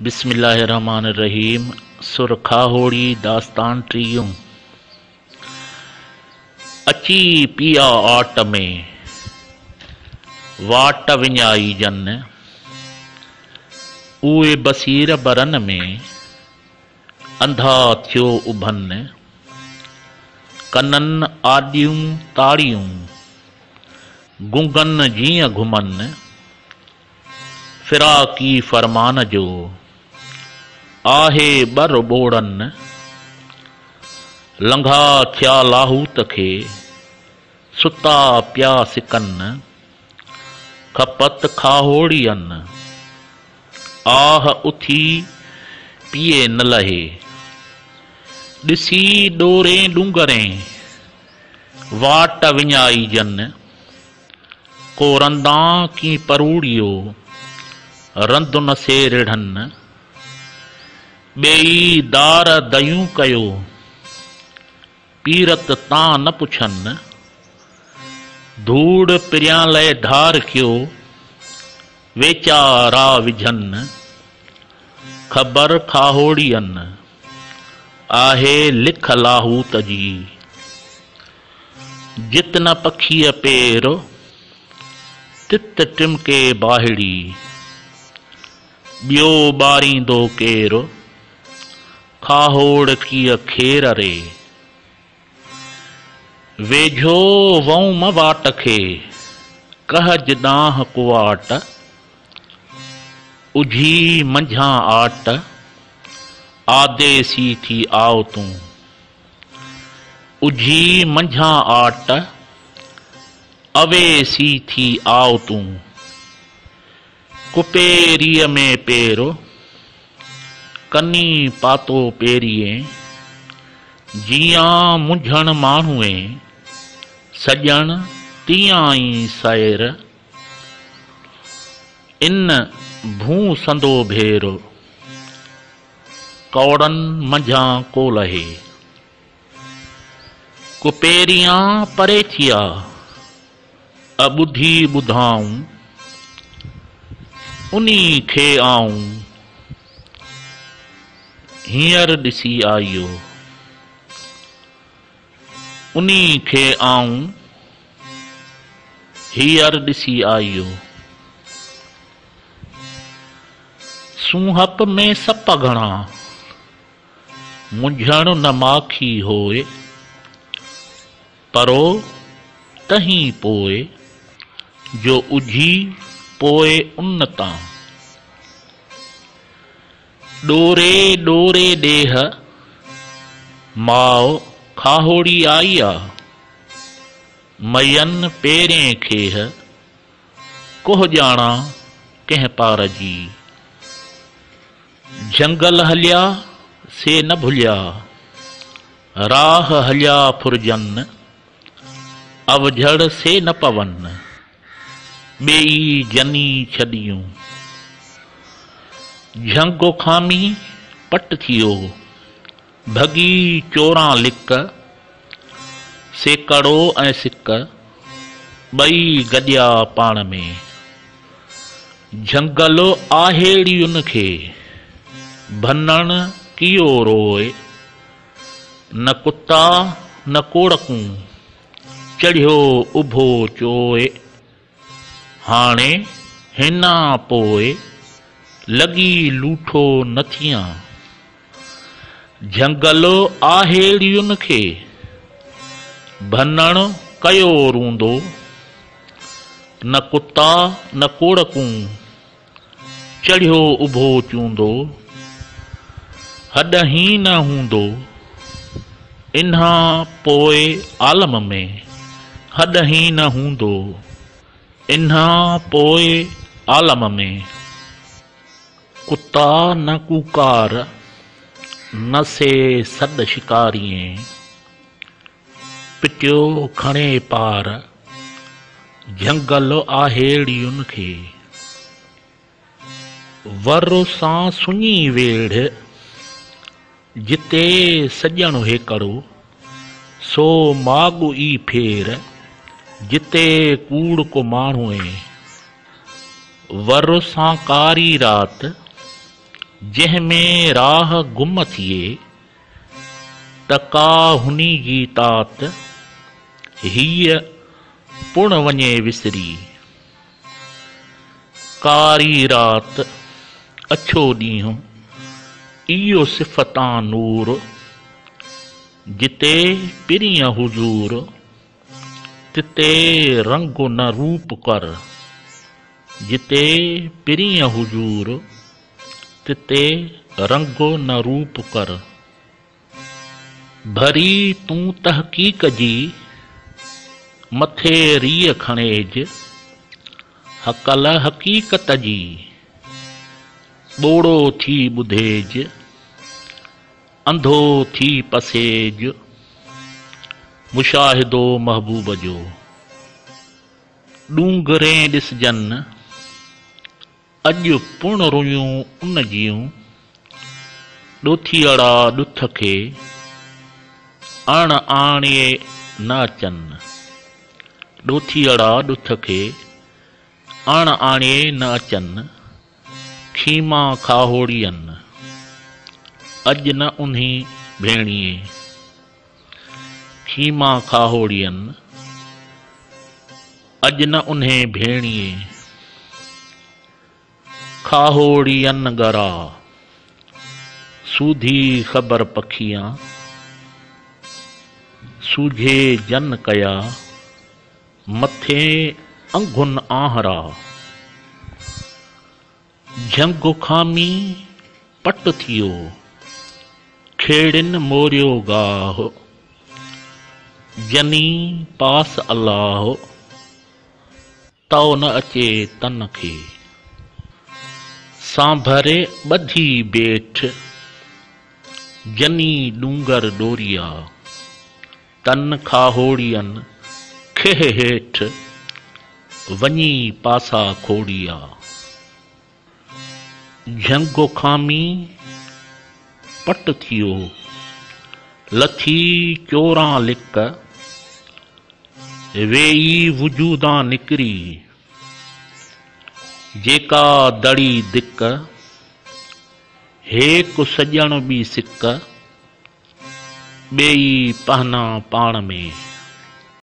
बिस्मिल्लाहिर्रहमानिर्रहीम। सुरखाहोड़ी दास्तान टीयूं। अची पिया आट में वाट विञाई जन, उए बसीर बरन में अंधा थियो उभन। कनन आडियूं ताड़ियूं गुंगन जीअं घुमन। फिराकी फरमान जो आहे बर बोड़न। लंघा थिया लाहूत खे सुता पिया सिकन। खपत खाहोड़ियन आह उथी पिए न लहे। ॾिसी डोरें डूंगरें वाट विञाई जन। को रंदा की परूड़ियो रंदु न से रिढ़न। ॿेई दार दयूं कयो पीरत तां न पुछन। धूड़ पिरियां लय ढार कयो वेचारा विझन। ख़बर खाहोड़ियन आहे लिख लाहूत जी। जितन पखीअ पेर तित टिमके बाहिड़ी। ॿियो ॿारींदो केरु खाहोड़ कीअ खेर रे। वेझो वऊं वाट खे कहज ॾांह कुवाट। उझी मंझां आट आदेसी थी आओ तूं। उझी मंझां आट अवेसी थी आओ तूं। कुपेरीअ में पेरो कनी पातो पेरिए। जियां मुंझण माण्हूए सॼण तियां ई सैर। इन भूं संदो भेरो कौड़न मंझां को लहे। कुपेरियां परे थिया अॿुधी ॿुधाऊं। उनी खे आऊं हींअर ॾिसी आइयो। उनी खे आऊं हींअर ॾिसी आइयो। सूंहप में सप घणा मुंझण न माखी होए। परो तहीं पोए जो उझी पोए उन तां। डोरे डोरे ॾेह माओ खाहोड़ी आई आ। मयन पेरें खेह कोह ॼाणा कंहिं पार जी। जंगल हलिया से न भुलिया राह हलिया फुरजन। अवझड़ से न पवन ॿेई जनी छॾियूं। झंगो खामी पट थियो भगी चोरां लिक। सेकड़ो ऐं सिक ॿई गॾिया पाण में। झंगल आहेड़ियुनि खे भनण कियो रोए। न कुता न कोड़कूं चढ़ियो उभो चोए। हाणे हिना पोइ लॻी लूठो न थियां। झंगल आहेड़ियुनि खे भनण कयो रूंदो। न कुता न कोड़कूं चढ़ियो उभो चूंदो। हॾ ही न हूंदो इन्हा पोइ आलम में। हॾ ही न हूंदो इन्हा पोइ आलम में। कुत्ता न कुकार न से सॾ शिकारियें। पिटियो खणे पार झंगल आहेड़ियुनि खे। वर सां सुञी वेढ़ जिते सॼण हेकड़ो। सो माॻु ई फेर जिते कूड़ को माण्हूए। वर सां कारी रात जंहिंमें राह गुम थिए त का हुनी जी तात हीअ पुण वञे विसरी। कारी रात अछो ॾींहुं इहो सिफ़तां नूर, जिते पिरीअ हुजूर तिते रंग न रूप कर। जिते पिरीअ हुजूर तिते रंग न रूप कर। भरी तूं तहक़ीक़ जी मथे रीअ खणेज, हक़ल हक़ीक़त जी ॿोड़ो थी ॿुधेज। अंधो थी पसेज मुशाहिदो महबूब जो। ॾूंगरे ॾिसजन अॼु पुण रुयूं उन जियूं, ॾोथीअड़ा ॾुथ खे अण आणिए न अचनि। ॾोथीअड़ा ॾुथ खे अण आणिए न अचनि। खीमा खाहोड़ियनि अॼु न उन्ही भेणीअ। खीमा खाहोड़ियनि अॼु न उन्हे भेणीअ। खाहोड़ियनि गरा सूधी ख़बर पखियां, सूझे जन कया मथे अंगुन आहरा। झंग खामी पट थियो खेड़िन मोरियो गाह, जनी पास अल्लाह तौ न अचे तन खे। सांभरे ॿधी बेठ जनी डूंगर डोरिया, तन खाहोड़ियनि खेह हेठ वञी पासा खोड़िया। झंगो खामी पट थियो लथी चोरां लिक, वेई वजूदां निकिरी जेका दड़ी दिक। हेक सॼण बि सिक ॿेई पहना पाण में।